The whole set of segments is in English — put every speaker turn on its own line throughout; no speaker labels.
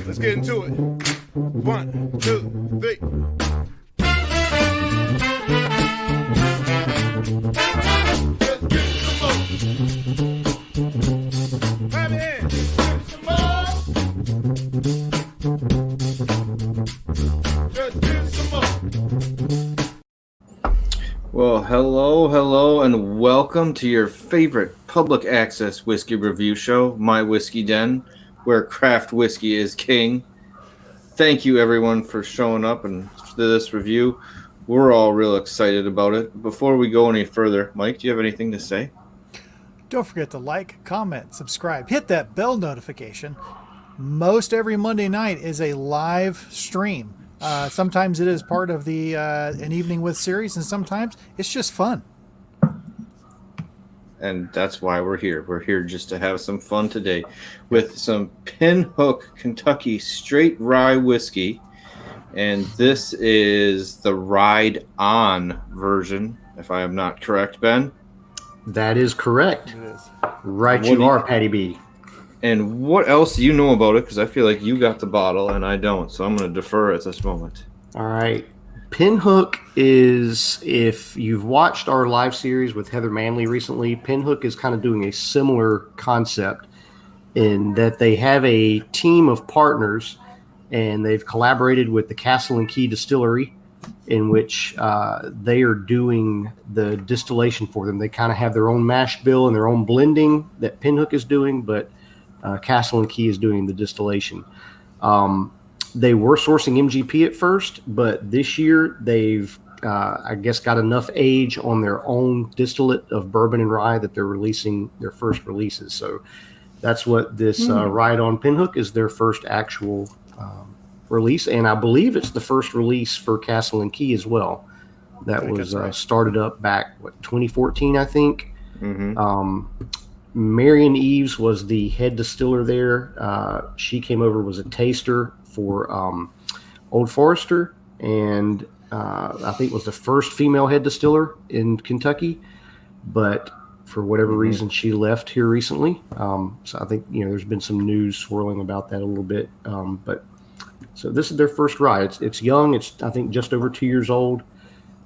Let's get into it. 1, 2, 3. Let's get some more. Have your hands. Some more. Just get some more.
Well, hello, and welcome to your favorite public access whiskey review show, My Whiskey Den, where craft whiskey is king. Thank you, everyone, for showing up and to this review. We're all real excited about it. Before we go any further, Mike, do you have anything to say?
Don't forget to like, comment, subscribe, hit that bell notification. Most every Monday night is a live stream. Sometimes it is part of the An Evening With series, and sometimes it's just fun.
And that's why we're here. We're here just to have some fun today with some Pinhook Kentucky straight rye whiskey. And this is the Rye'd on version, if I am not correct, Ben.
That is correct.
It is.
Right, you are, Patty B.
And what else do you know about it? Because I feel like you got the bottle and I don't. So I'm going to defer at this moment.
All right. Pinhook is, if you've watched our live series with Heather Manley recently, Pinhook is kind of doing a similar concept in that they have a team of partners and they've collaborated with the Castle and Key Distillery in which they are doing the distillation for them. They kind of have their own mash bill and their own blending that Pinhook is doing, but Castle and Key is doing the distillation. They were sourcing MGP at first, but this year they've, I guess, got enough age on their own distillate of bourbon and rye that they're releasing their first releases. So that's what this Rye'd on Pinhook is, their first actual release. And I believe it's the first release for Castle and Key as well. That was right. Started up back, 2014, I think. Mm-hmm. Marion Eves was the head distiller there. She came over, was a taster for Old Forester, and I think was the first female head distiller in Kentucky. But for whatever reason, she left here recently. So I think there's been some news swirling about that a little bit. But so this is their first rye. It's young. It's I think just over 2 years old.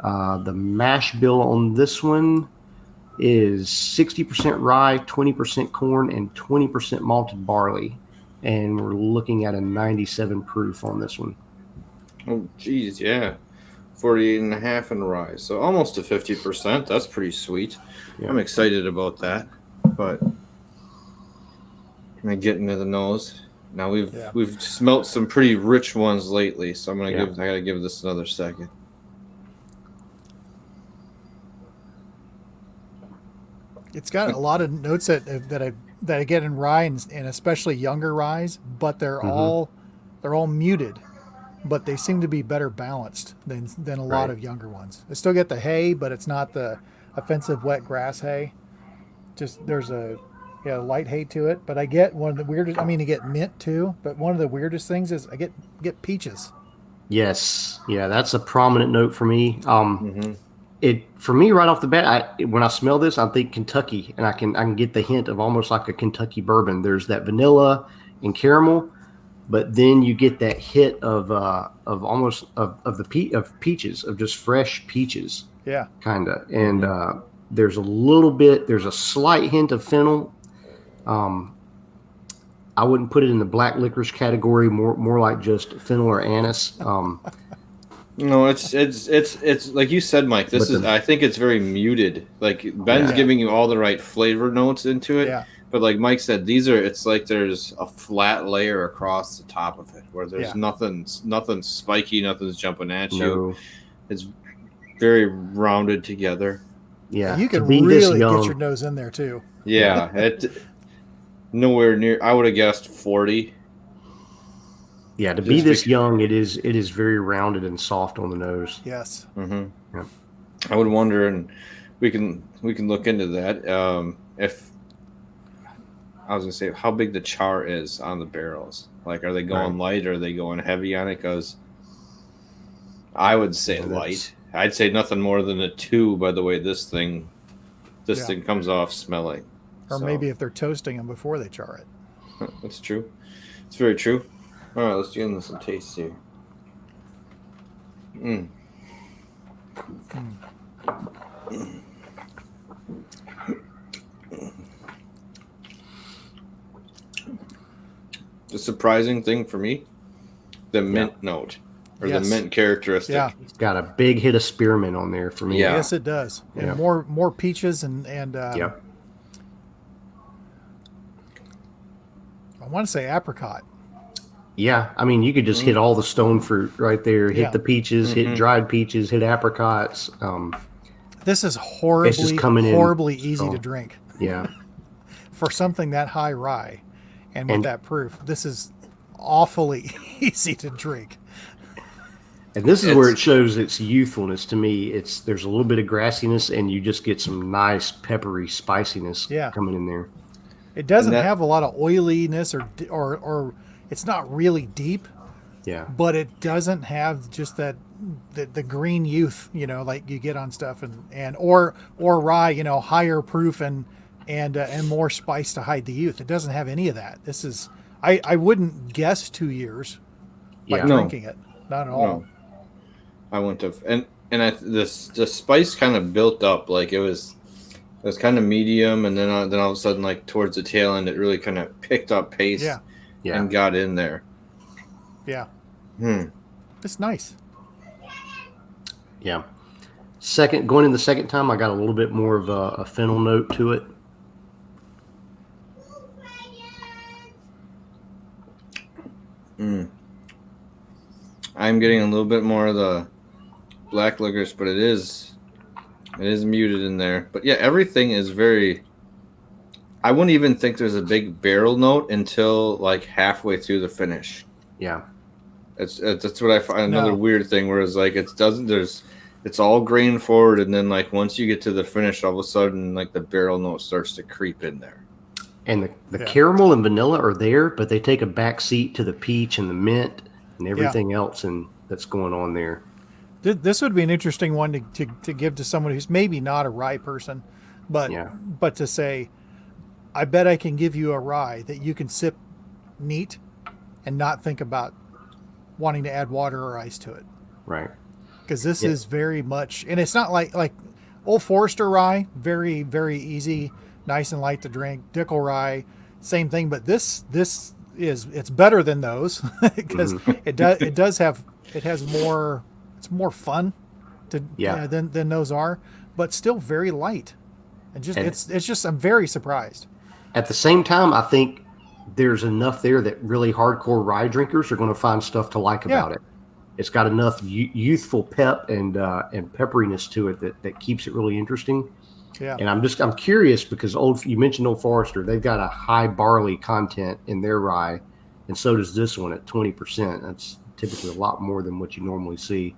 The mash bill on this one is 60% rye, 20% corn, and 20% malted barley. And we're looking at a 97 proof on this one.
Oh, geez, yeah. 48.5 in rye. So almost to 50%. That's pretty sweet. Yeah. I'm excited about that. But I'm getting to the nose. Now we've smelt some pretty rich ones lately, so I gotta give this another second.
It's got a lot of notes that I get in rye and especially younger ryes, but they're all muted, but they seem to be better balanced than a lot of younger ones. I still get the hay, but it's not the offensive wet grass hay. Just there's a light hay to it, but I get one of the weirdest. I mean, I get mint too, but one of the weirdest things is I get peaches.
Yes, yeah, that's a prominent note for me. For me right off the bat, when I smell this, I think Kentucky, and I can get the hint of almost like a Kentucky bourbon. There's that vanilla and caramel, but then you get that hit of peaches, of just fresh peaches. Yeah, kind of. And there's a slight hint of fennel. I wouldn't put it in the black licorice category, more like just fennel or anise.
No, it's like you said, Mike. I think it's very muted. Like Ben's giving you all the right flavor notes into it, but like Mike said, it's like there's a flat layer across the top of it where there's nothing spiky, nothing's jumping at you. It's very rounded together.
Yeah, you can really get your nose in there too.
Yeah, nowhere near. I would have guessed 40.
Yeah, to be this young, it is very rounded and soft on the nose.
Yes.
Mm-hmm. Yeah. I would wonder, and we can look into that. If I was gonna say how big the char is on the barrels, like are they going light or are they going heavy on it? Because I would say light. I'd say nothing more than a 2. By the way, this thing comes off smelling.
Or maybe if they're toasting them before they char it.
That's true. It's very true. All right, let's give them some taste here. The surprising thing for me, the mint note or the mint characteristic.
Yeah.
It's got a big hit of spearmint on there for me.
Yeah.
Yes, it does. And
Yeah.
more peaches and
Yep.
I want to say apricot.
Yeah, I mean, you could just hit all the stone fruit right there. Hit
Yeah.
the peaches, hit dried peaches, hit apricots.
This is
It's just coming in
horribly easy
strong.
to drink
Yeah,
for something that high rye, and with that proof, this is awfully easy to drink.
and this is where it shows its youthfulness to me. There's a little bit of grassiness, and you just get some nice peppery spiciness coming in there.
It doesn't have a lot of oiliness or it's not really deep,
Yeah,
but it doesn't have just that the green youth, like you get on stuff or rye, higher proof and more spice to hide the youth. It doesn't have any of that. This is I wouldn't guess 2 years by drinking it. Not at all.
No. I wouldn't have, and the spice kind of built up, like it was kind of medium, and then all of a sudden, like towards the tail end, it really kind of picked up pace, and got in there.
Yeah, it's nice.
yeah. Going in the second time, I got a little bit more of a fennel note to it.
I'm getting a little bit more of the black licorice, but it is muted in there. But yeah, everything is very. I wouldn't even think there's a big barrel note until like halfway through the finish.
Yeah,
That's what I find another weird thing, where it's like it's all grain forward, and then like once you get to the finish, all of a sudden like the barrel note starts to creep in there.
and the caramel and vanilla are there, but they take a back seat to the peach and the mint and everything else that's going on there.
This would be an interesting one to give to someone who's maybe not a rye person, but to say, I bet I can give you a rye that you can sip neat and not think about wanting to add water or ice to it.
Right.
Because this is very much, and it's not like Old Forester rye, very, very easy, nice and light to drink. Dickel rye, same thing, but it's better than those because it has more. It's more fun than those are, but still very light, and it's just I'm very surprised.
At the same time, I think there's enough there that really hardcore rye drinkers are going to find stuff to like about it. It's got enough youthful pep and pepperiness to it that keeps it really interesting.
Yeah.
And I'm curious because you mentioned Old Forester, they've got a high barley content in their rye, and so does this one at 20%. That's typically a lot more than what you normally see.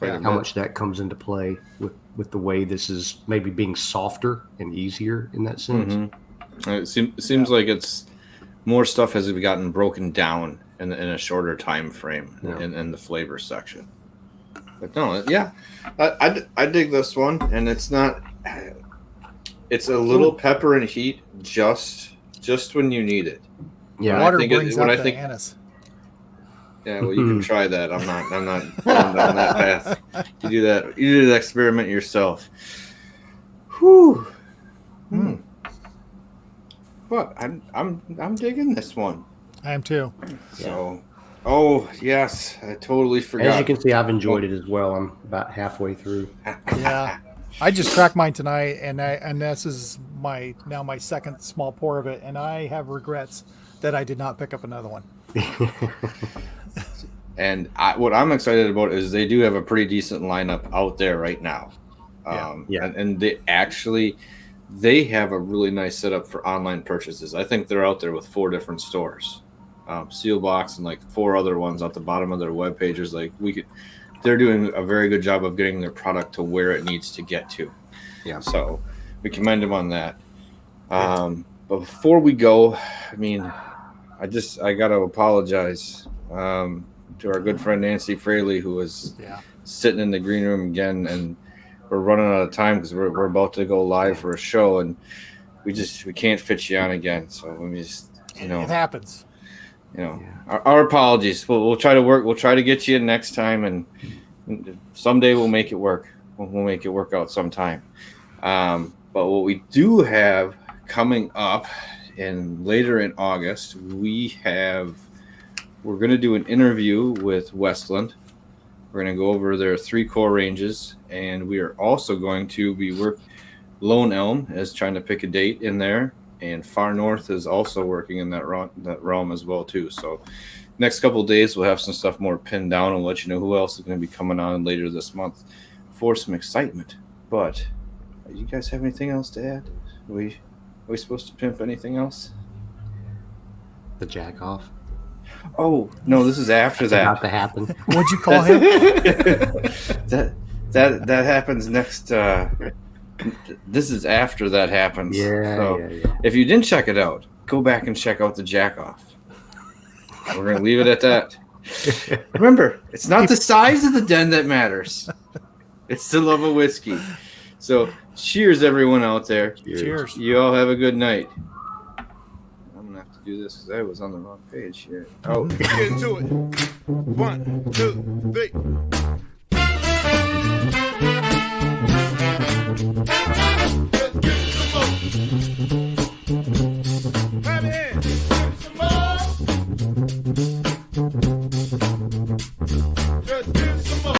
How much that comes into play with the way this is maybe being softer and easier in that sense.
It seems like it's more stuff has gotten broken down in a shorter time frame in the flavor section. But no, I dig this one, and it's not. It's a little pepper and heat just when you need it.
Yeah,
Water brings out the anise.
Yeah, well, you can try that. I'm not going down that path. You do that. You do the experiment yourself. Whew. But I'm digging this one.
I am too.
So, oh yes, I totally forgot.
As you can see, I've enjoyed it as well. I'm about halfway through.
Yeah, I just cracked mine tonight, and this is my second small pour of it, and I have regrets that I did not pick up another one.
And what I'm excited about is they do have a pretty decent lineup out there right now. And they have a really nice setup for online purchases. I think they're out there with 4 different stores, Sealbox, and like 4 other ones at the bottom of their web pages. They're doing a very good job of getting their product to where it needs to get to.
Yeah.
So we commend them on that. But before we go, I mean, I got to apologize to our good friend Nancy Fraley, who was sitting in the green room again, and we're running out of time because we're about to go live for a show, and we can't fit you on again. So let me just,
it happens.
our apologies. We'll try to work. We'll try to get you in next time, and someday we'll make it work. We'll make it work out sometime. But what we do have coming up, and later in August, we're going to do an interview with Westland. We're going to go over their 3 core ranges, and we are also going to be Lone Elm is trying to pick a date in there, and Far North is also working in that realm as well too. So next couple of days we'll have some stuff more pinned down and let you know who else is going to be coming on later this month for some excitement. But you guys have anything else to add? Are we supposed to pimp anything else?
The jack off.
Oh no, this is after that.
About to happen.
What'd you call him?
that happens next. This is after that happens.
Yeah, yeah.
If you didn't check it out, go back and check out the jack off. We're gonna leave it at that. Remember, it's not the size of the den that matters. It's the love of whiskey. So, cheers, everyone out there.
Cheers.
You all have a good night. I'm gonna have to do this because I was on the wrong page here. Oh,
Get into it. 1, 2, 3.